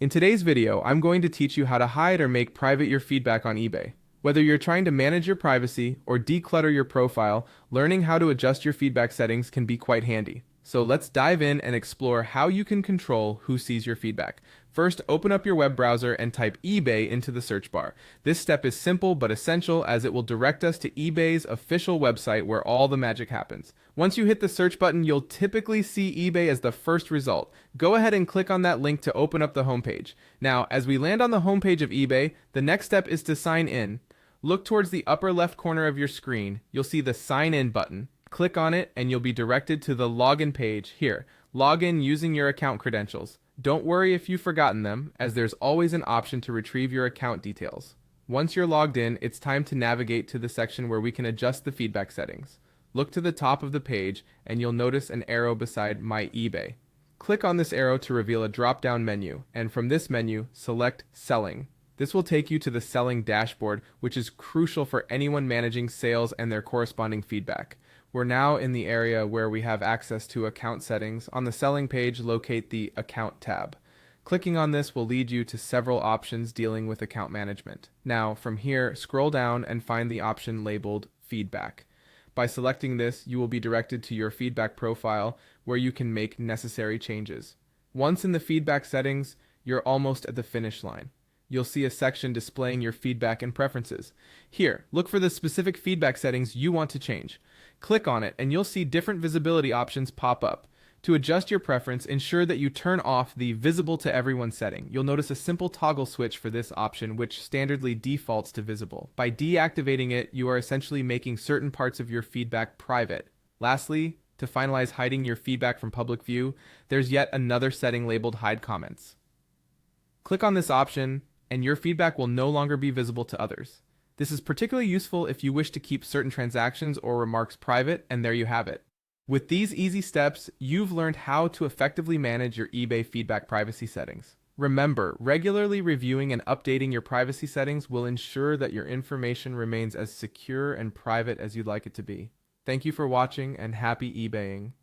In today's video, I'm going to teach you how to hide or make private your feedback on eBay. Whether you're trying to manage your privacy or declutter your profile, learning how to adjust your feedback settings can be quite handy. So let's dive in and explore how you can control who sees your feedback. First, open up your web browser and type eBay into the search bar. This step is simple but essential as it will direct us to eBay's official website where all the magic happens. Once you hit the search button, you'll typically see eBay as the first result. Go ahead and click on that link to open up the homepage. Now, as we land on the homepage of eBay, the next step is to sign in. Look towards the upper left corner of your screen. You'll see the Sign In button. Click on it and you'll be directed to the login page. Here, log in using your account credentials. Don't worry if you've forgotten them, as there's always an option to retrieve your account details. Once you're logged in, it's time to navigate to the section where we can adjust the feedback settings. Look to the top of the page and you'll notice an arrow beside My eBay. Click on this arrow to reveal a drop-down menu, and from this menu, select Selling. This will take you to the Selling dashboard, which is crucial for anyone managing sales and their corresponding feedback. We're now in the area where we have access to account settings. On the Selling page, locate the Account tab. Clicking on this will lead you to several options dealing with account management. Now, from here, scroll down and find the option labeled Feedback. By selecting this, you will be directed to your feedback profile where you can make necessary changes. Once in the feedback settings, you're almost at the finish line. You'll see a section displaying your feedback and preferences. Here, look for the specific feedback settings you want to change. Click on it and you'll see different visibility options pop up. To adjust your preference, ensure that you turn off the Visible to Everyone setting. You'll notice a simple toggle switch for this option, which standardly defaults to visible. By deactivating it, you are essentially making certain parts of your feedback private. Lastly, to finalize hiding your feedback from public view, there's yet another setting labeled Hide Comments. Click on this option, and your feedback will no longer be visible to others. This is particularly useful if you wish to keep certain transactions or remarks private, and there you have it. With these easy steps, you've learned how to effectively manage your eBay feedback privacy settings. Remember, regularly reviewing and updating your privacy settings will ensure that your information remains as secure and private as you'd like it to be. Thank you for watching, and happy eBaying.